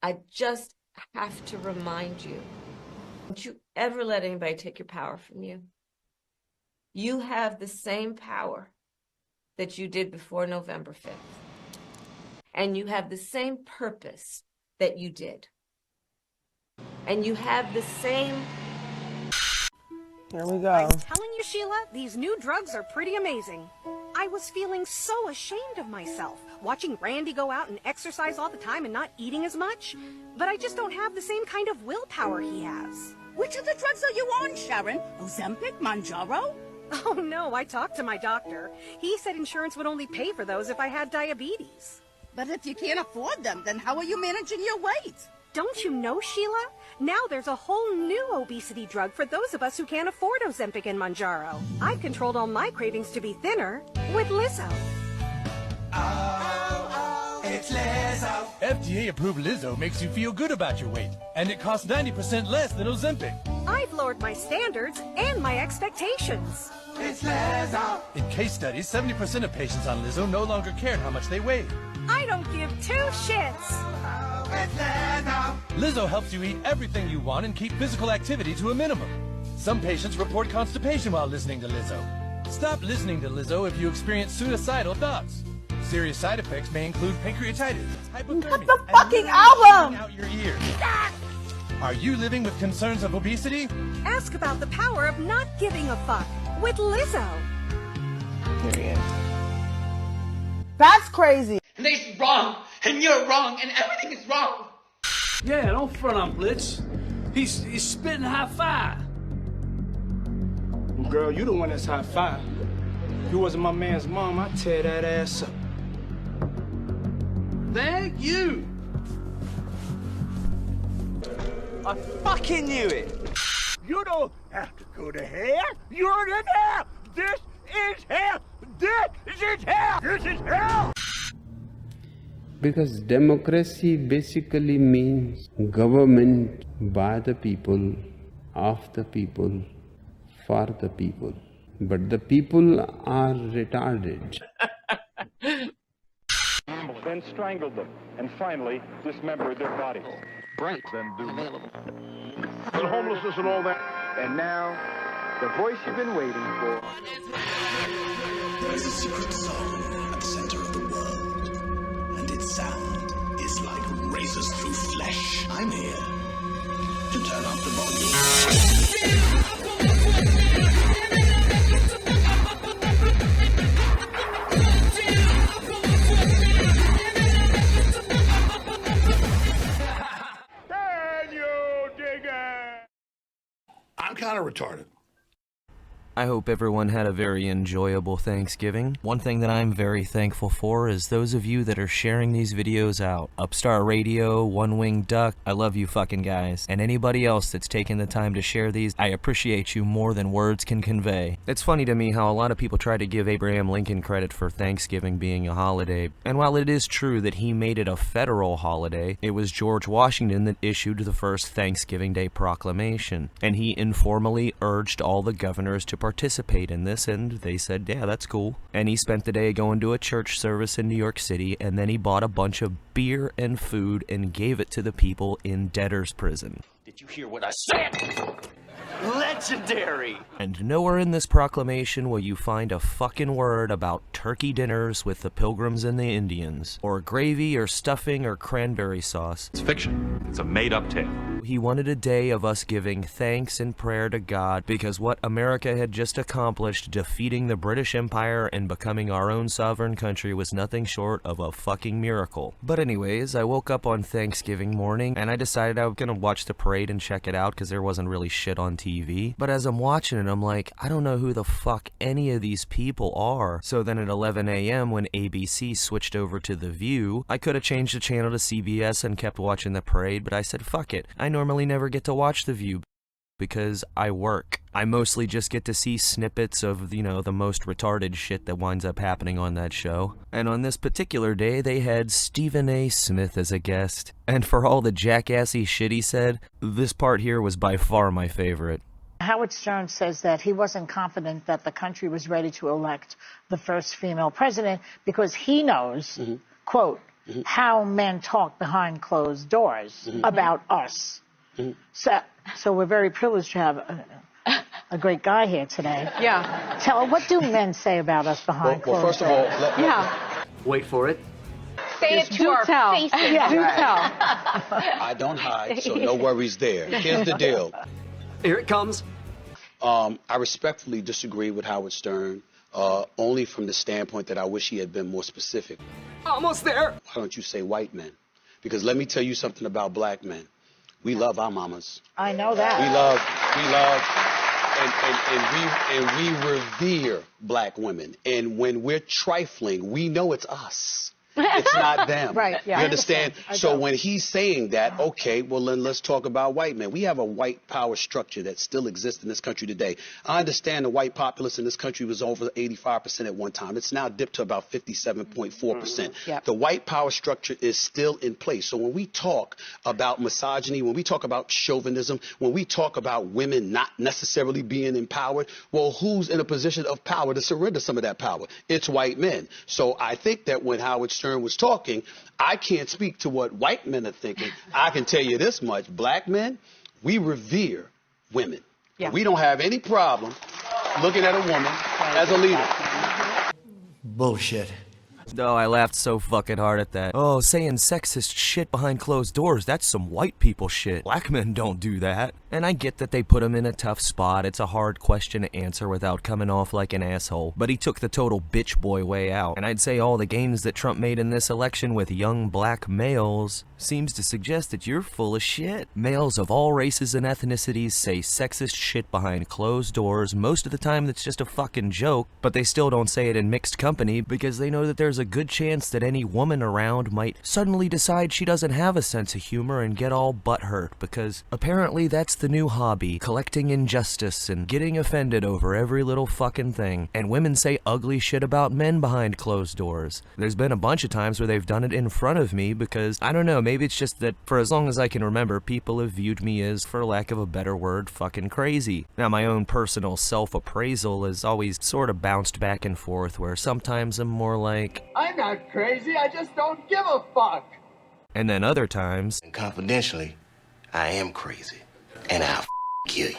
I just have to remind you, don't you ever let anybody take your power from you. You have the same power that you did before November 5th. And you have the same purpose that you did. And you have the same... There we go. I'm telling you, Sheila, these new drugs are pretty amazing. I was feeling so ashamed of myself, watching Randy go out and exercise all the time and not eating as much. But I just don't have the same kind of willpower he has. Which of the drugs are you on, Sharon? Ozempic, Mounjaro? Oh, no, I talked to my doctor. He said insurance would only pay for those if I had diabetes. But if you can't afford them, then how are you managing your weight? Don't you know, Sheila? Now there's a whole new obesity drug for those of us who can't afford Ozempic and Mounjaro. I've controlled all my cravings to be thinner with Lizzo. Oh, it's Lizzo. FDA-approved Lizzo makes you feel good about your weight, and it costs 90% less than Ozempic. I've lowered my standards and my expectations. It's Lizzo. In case studies, 70% of patients on Lizzo no longer cared how much they weighed. I don't give two shits. It's Lizzo. Lizzo helps you eat everything you want and keep physical activity to a minimum. Some patients report constipation while listening to Lizzo. Stop listening to Lizzo if you experience suicidal thoughts. Serious side effects may include pancreatitis, hypothermia, What the fucking album? out your ears. Are you living with concerns of obesity? Ask about the power of not giving a fuck with Lizzo. Period. That's crazy. And they're wrong, and you're wrong, and everything is wrong. Yeah, don't front on Blitz. He's spitting high five. Girl, you the one that's high five. If you wasn't my man's mom, I'd tear that ass up. Thank you. I fucking knew it. You don't have to go to hell. You're in hell. This is hell. This is hell. This is hell. Because democracy basically means government by the people, of the people, for the people. But the people are retarded. Then strangled them, and finally dismembered their bodies. Right. Then and homelessness and all that. And now, the voice you've been waiting for. There is a secret zone at the center of the world, and its sound is like razors through flesh. I'm here to turn up the volume. I'm kind of retarded. I hope everyone had a very enjoyable Thanksgiving. One thing that I'm very thankful for is those of you that are sharing these videos out. Upstart Radio, One Winged Duck, I love you fucking guys. And anybody else that's taken the time to share these, I appreciate you more than words can convey. It's funny to me how a lot of people try to give Abraham Lincoln credit for Thanksgiving being a holiday. And while it is true that he made it a federal holiday, it was George Washington that issued the first Thanksgiving Day proclamation. And he informally urged all the governors to participate in this, and they said, yeah, that's cool. And he spent the day going to a church service in New York City, and then he bought a bunch of beer and food and gave it to the people in debtor's prison. Did you hear what I said? Legendary! And nowhere in this proclamation will you find a fucking word about turkey dinners with the Pilgrims and the Indians, or gravy or stuffing or cranberry sauce. It's fiction. It's a made-up tale. He wanted a day of us giving thanks and prayer to God because what America had just accomplished, defeating the British Empire and becoming our own sovereign country, was nothing short of a fucking miracle. But anyways, I woke up on Thanksgiving morning and I decided I was gonna watch the parade and check it out because there wasn't really shit on TV. But as I'm watching it, I'm like, I don't know who the fuck any of these people are. So then at 11 a.m. when ABC switched over to The View, I could have changed the channel to CBS and kept watching the parade, but I said, fuck it. I normally never get to watch The View because I work. I mostly just get to see snippets of, you know, the most retarded shit that winds up happening on that show. And on this particular day, they had Stephen A. Smith as a guest. And for all the jackassy shit he said, this part here was by far my favorite. Howard Stern says that he wasn't confident that the country was ready to elect the first female president because he knows, quote, how men talk behind closed doors about us. So we're very privileged to have a great guy here today. Yeah. Tell what do men say about us behind closed doors? Well, first of all, Wait for it. Say it to our faces. Yeah, do tell. I don't hide, so no worries there. Here's the deal. Here it comes. I respectfully disagree with Howard Stern, only from the standpoint that I wish he had been more specific. Almost there. Why don't you say white men? Because let me tell you something about black men. We love our mamas. I know that. We revere black women. And when we're trifling, we know it's us. It's not them. Right, yeah. You understand? So when he's saying that, okay, well, then let's talk about white men. We have a white power structure that still exists in this country today. I understand the white populace in this country was over 85% at one time. It's now dipped to about 57.4%. Yep. The white power structure is still in place. So when we talk about misogyny, when we talk about chauvinism, when we talk about women not necessarily being empowered, well, who's in a position of power to surrender some of that power? It's white men. So I think that when Howard Stern was talking, I can't speak to what white men are thinking. I can tell you this much. Black men, we revere women. Yeah. We don't have any problem looking at a woman as a leader. Bullshit. Oh, I laughed so fucking hard at that. Oh, saying sexist shit behind closed doors, that's some white people shit. Black men don't do that. And I get that they put him in a tough spot. It's a hard question to answer without coming off like an asshole. But he took the total bitch boy way out. And I'd say all the gains that Trump made in this election with young black males seems to suggest that you're full of shit. Males of all races and ethnicities say sexist shit behind closed doors. Most of the time that's just a fucking joke, but they still don't say it in mixed company because they know that there's a good chance that any woman around might suddenly decide she doesn't have a sense of humor and get all butthurt, because apparently that's the new hobby, collecting injustice and getting offended over every little fucking thing. And women say ugly shit about men behind closed doors. There's been a bunch of times where they've done it in front of me because, I don't know, maybe it's just that for as long as I can remember, people have viewed me as, for lack of a better word, fucking crazy. Now, my own personal self-appraisal has always sort of bounced back and forth, where sometimes I'm more like, I'm not crazy, I just don't give a fuck. and then other times, And confidentially, I am crazy. And I'll kill you.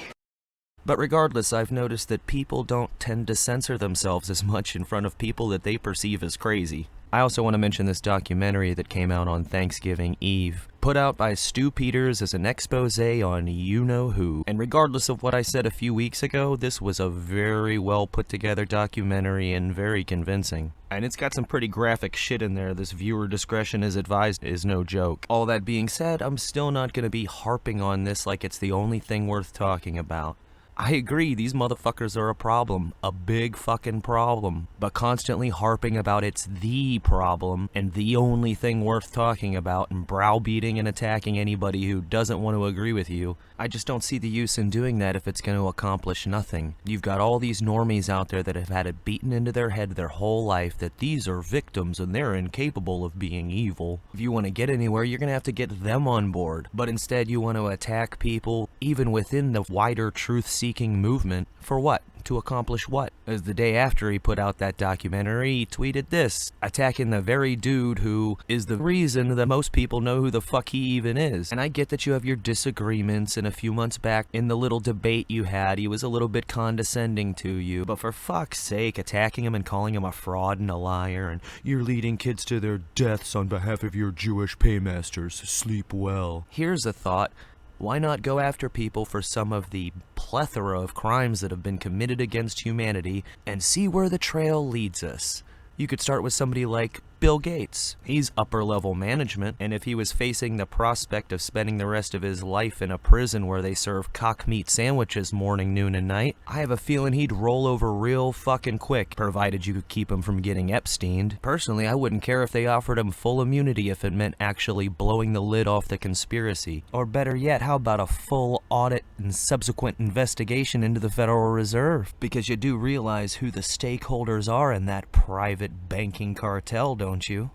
But regardless, I've noticed that people don't tend to censor themselves as much in front of people that they perceive as crazy. I also want to mention this documentary that came out on Thanksgiving Eve, put out by Stu Peters as an expose on you-know-who. And regardless of what I said a few weeks ago, this was a very well put together documentary and very convincing. And it's got some pretty graphic shit in there. This viewer discretion is advised is no joke. All that being said, I'm still not going to be harping on this like it's the only thing worth talking about. I agree, these motherfuckers are a problem, a big fucking problem, but constantly harping about it's the problem and the only thing worth talking about and browbeating and attacking anybody who doesn't want to agree with you, I just don't see the use in doing that if it's going to accomplish nothing. You've got all these normies out there that have had it beaten into their head their whole life that these are victims and they're incapable of being evil. If you want to get anywhere, you're going to have to get them on board, but instead you want to attack people, even within the wider truth-seeking movement, for what? To accomplish what? As the day after he put out that documentary, he tweeted this, attacking the very dude who is the reason that most people know who the fuck he even is. And I get that you have your disagreements, and a few months back in the little debate you had, he was a little bit condescending to you, but for fuck's sake, attacking him and calling him a fraud and a liar, and you're leading kids to their deaths on behalf of your Jewish paymasters. Sleep well. Here's a thought. Why not go after people for some of the plethora of crimes that have been committed against humanity and see where the trail leads us? You could start with somebody like Bill Gates. He's upper-level management, and if he was facing the prospect of spending the rest of his life in a prison where they serve cock meat sandwiches morning, noon, and night, I have a feeling he'd roll over real fucking quick, provided you could keep him from getting Epsteined. Personally, I wouldn't care if they offered him full immunity if it meant actually blowing the lid off the conspiracy. Or better yet, how about a full audit and subsequent investigation into the Federal Reserve? Because you do realize who the stakeholders are in that private banking cartel, don't you?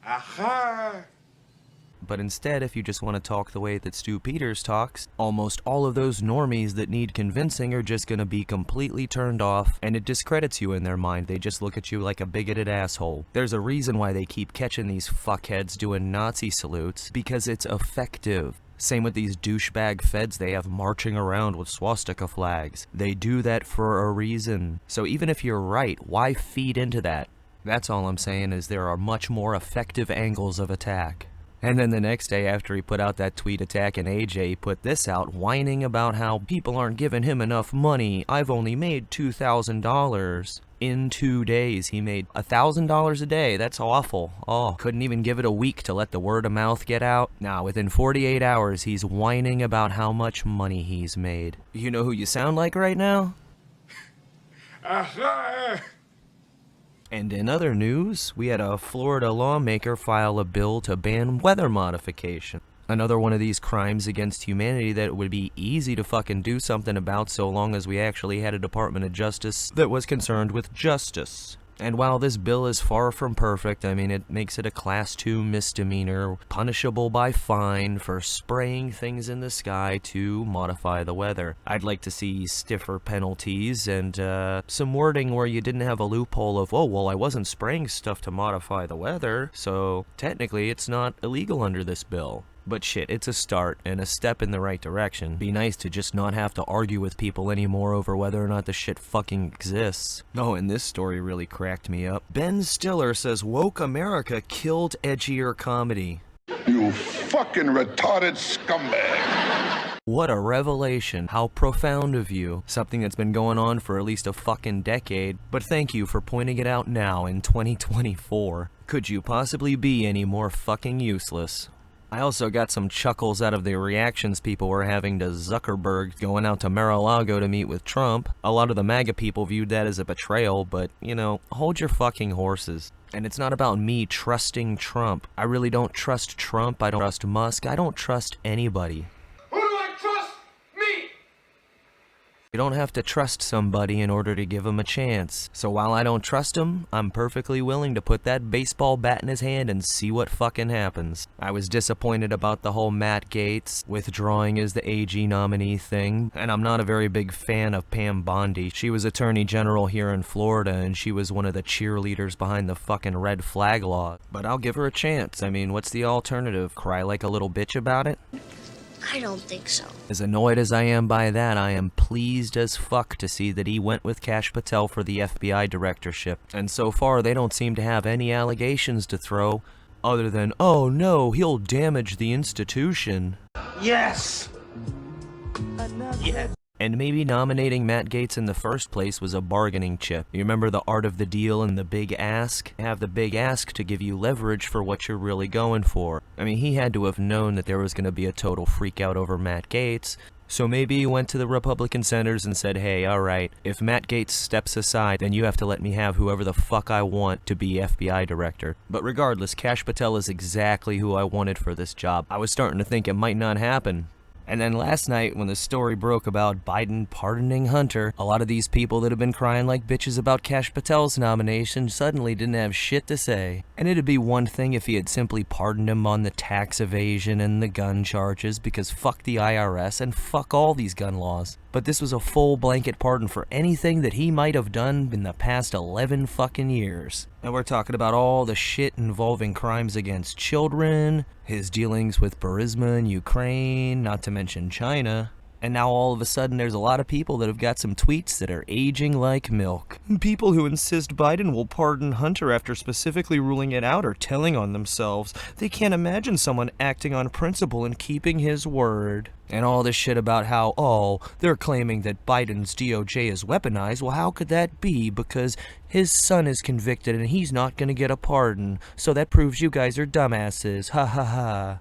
Aha! But instead, if you just want to talk the way that Stu Peters talks, almost all of those normies that need convincing are just gonna be completely turned off, and it discredits you in their mind. They just look at you like a bigoted asshole. There's a reason why they keep catching these fuckheads doing Nazi salutes, because it's effective. Same with these douchebag feds they have marching around with swastika flags. They do that for a reason. So even if you're right, why feed into that? That's all I'm saying, is there are much more effective angles of attack. And then the next day after he put out that tweet attacking AJ, he put this out, whining about how people aren't giving him enough money. I've only made $2,000. In 2 days, he made $1,000 a day. That's awful. Oh, couldn't even give it a week to let the word of mouth get out? Now, within 48 hours, he's whining about how much money he's made. You know who you sound like right now? And in other news, we had a Florida lawmaker file a bill to ban weather modification. Another one of these crimes against humanity that would be easy to fucking do something about so long as we actually had a Department of Justice that was concerned with justice. And while this bill is far from perfect, I mean, it makes it a Class 2 misdemeanor, punishable by fine for spraying things in the sky to modify the weather. I'd like to see stiffer penalties and some wording where you didn't have a loophole of, oh, well, I wasn't spraying stuff to modify the weather, so technically it's not illegal under this bill. But shit, it's a start and a step in the right direction. Be nice to just not have to argue with people anymore over whether or not the shit fucking exists. Oh, and this story really cracked me up. Ben Stiller says woke America killed edgier comedy. You fucking retarded scumbag. What a revelation. How profound of you. Something that's been going on for at least a fucking decade, but thank you for pointing it out now in 2024. Could you possibly be any more fucking useless? I also got some chuckles out of the reactions people were having to Zuckerberg going out to Mar-a-Lago to meet with Trump. A lot of the MAGA people viewed that as a betrayal, but, you know, hold your fucking horses. And it's not about me trusting Trump. I really don't trust Trump, I don't trust Musk, I don't trust anybody. Who do I trust? Me! You don't have to trust somebody in order to give him a chance. So while I don't trust him, I'm perfectly willing to put that baseball bat in his hand and see what fucking happens. I was disappointed about the whole Matt Gaetz withdrawing as the AG nominee thing, and I'm not a very big fan of Pam Bondi. She was Attorney General here in Florida, and she was one of the cheerleaders behind the fucking red flag law. But I'll give her a chance. I mean, what's the alternative? Cry like a little bitch about it? I don't think so. As annoyed as I am by that, I am pleased as fuck to see that he went with Kash Patel for the FBI directorship. And so far, they don't seem to have any allegations to throw, other than, oh no, he'll damage the institution. Yes! Yes! And maybe nominating Matt Gaetz in the first place was a bargaining chip. You remember the art of the deal and the big ask? Have the big ask to give you leverage for what you're really going for. I mean, he had to have known that there was going to be a total freakout over Matt Gaetz, so maybe he went to the Republican senators and said, hey, alright, if Matt Gaetz steps aside, then you have to let me have whoever the fuck I want to be FBI director. But regardless, Kash Patel is exactly who I wanted for this job. I was starting to think it might not happen. And then last night, when the story broke about Biden pardoning Hunter, a lot of these people that have been crying like bitches about Kash Patel's nomination suddenly didn't have shit to say. And it'd be one thing if he had simply pardoned him on the tax evasion and the gun charges, because fuck the IRS and fuck all these gun laws. But this was a full blanket pardon for anything that he might have done in the past 11 fucking years. And we're talking about all the shit involving crimes against children, his dealings with Burisma in Ukraine, not to mention China. And now all of a sudden there's a lot of people that have got some tweets that are aging like milk. People who insist Biden will pardon Hunter after specifically ruling it out are telling on themselves. They can't imagine someone acting on principle and keeping his word. And all this shit about how, oh, they're claiming that Biden's DOJ is weaponized. Well, how could that be? Because his son is convicted and he's not gonna get a pardon. So that proves you guys are dumbasses. Ha ha ha.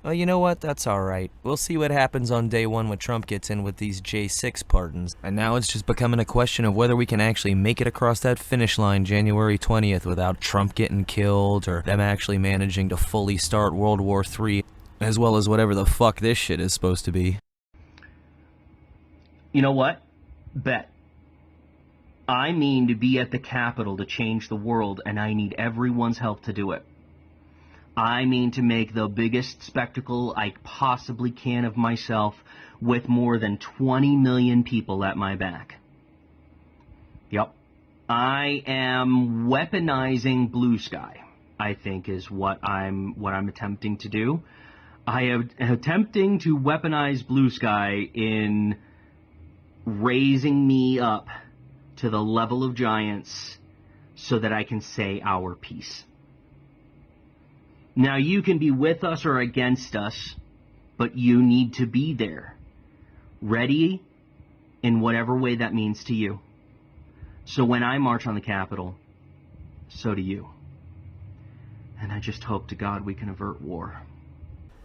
Well, you know what? That's alright. We'll see what happens on day one when Trump gets in with these J6 pardons. And now it's just becoming a question of whether we can actually make it across that finish line January 20th without Trump getting killed or them actually managing to fully start World War III, as well as whatever the fuck this shit is supposed to be. You know what? Bet. I mean to be at the Capitol to change the world, and I need everyone's help to do it. I mean to make the biggest spectacle I possibly can of myself with more than 20 million people at my back. Yep. I am weaponizing blue sky, I think is what I'm attempting to do. I am attempting to weaponize blue sky in raising me up to the level of giants so that I can say our piece. Now, you can be with us or against us, but you need to be there, ready in whatever way that means to you. So when I march on the Capitol, so do you. And I just hope to God we can avert war.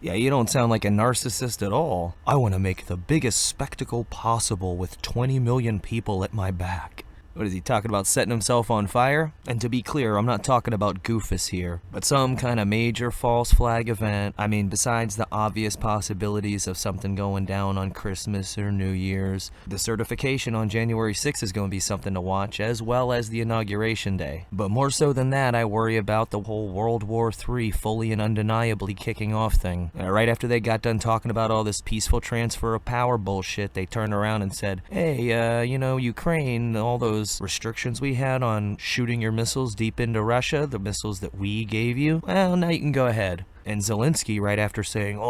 Yeah, you don't sound like a narcissist at all. I want to make the biggest spectacle possible with 20 million people at my back. What is he talking about, setting himself on fire? And to be clear, I'm not talking about Goofus here, but some kind of major false flag event. I mean, besides the obvious possibilities of something going down on Christmas or New Year's, the certification on January 6th is going to be something to watch, as well as the inauguration day. But more so than that, I worry about the whole World War III fully and undeniably kicking off thing. Right after they got done talking about all this peaceful transfer of power bullshit, they turned around and said, hey, Ukraine, all those restrictions we had on shooting your missiles deep into Russia, the missiles that we gave you, well, now you can go ahead. And Zelensky, right after saying,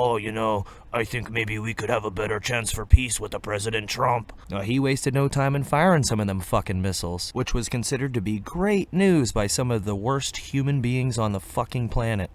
I think maybe we could have a better chance for peace with the President Trump. He wasted no time in firing some of them fucking missiles, which was considered to be great news by some of the worst human beings on the fucking planet.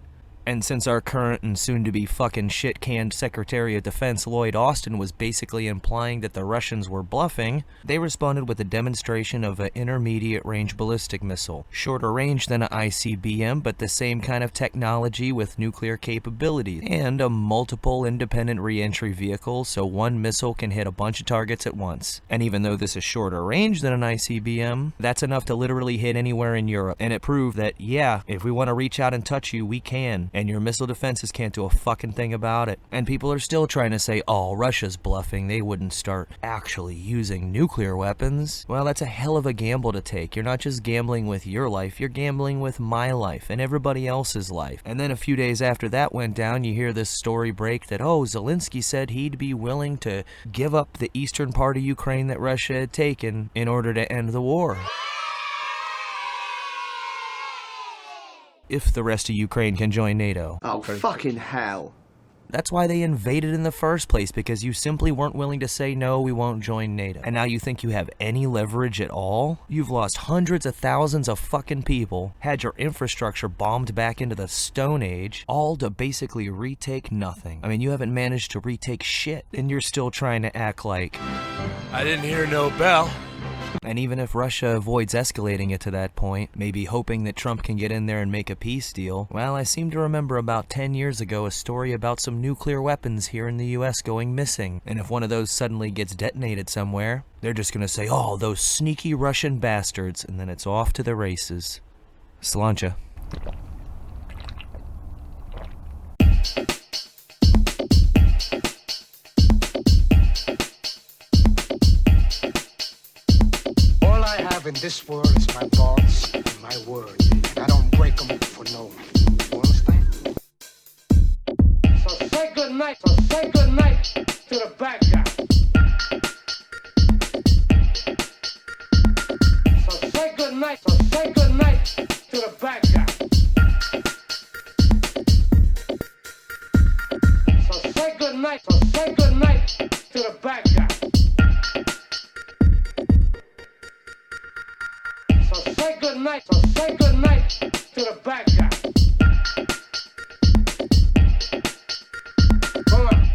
And since our current and soon-to-be fucking shit-canned Secretary of Defense Lloyd Austin was basically implying that the Russians were bluffing, they responded with a demonstration of an intermediate-range ballistic missile. Shorter range than an ICBM, but the same kind of technology with nuclear capabilities. And a multiple independent re-entry vehicle, so one missile can hit a bunch of targets at once. And even though this is shorter range than an ICBM, that's enough to literally hit anywhere in Europe. And it proved that, yeah, if we want to reach out and touch you, we can. And your missile defenses can't do a fucking thing about it. And people are still trying to say, Russia's bluffing, they wouldn't start actually using nuclear weapons. Well, that's a hell of a gamble to take. You're not just gambling with your life, you're gambling with my life and everybody else's life. And then a few days after that went down, you hear this story break that, Zelensky said he'd be willing to give up the eastern part of Ukraine that Russia had taken in order to end the war. If the rest of Ukraine can join NATO. Oh, fucking hell. That's why they invaded in the first place, because you simply weren't willing to say, no, we won't join NATO. And now you think you have any leverage at all? You've lost hundreds of thousands of fucking people, had your infrastructure bombed back into the Stone Age, all to basically retake nothing. I mean, you haven't managed to retake shit, and you're still trying to act like, I didn't hear no bell. And even if Russia avoids escalating it to that point, maybe hoping that Trump can get in there and make a peace deal, well, I seem to remember about 10 years ago a story about some nuclear weapons here in the US going missing. And if one of those suddenly gets detonated somewhere, they're just gonna say, those sneaky Russian bastards, and then it's off to the races. Sláinte. In this world is my thoughts and my words, and I don't break them for no one. You understand? So say good night to the bad guy. So say good night to the bad guy. So say good night to the bad guy. Say good night to the bad guy. Come on.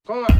Come on.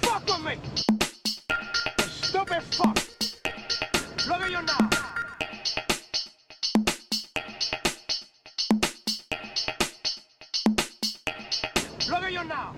fuck with me! You stupid fuck! Look at you now! Look at you now!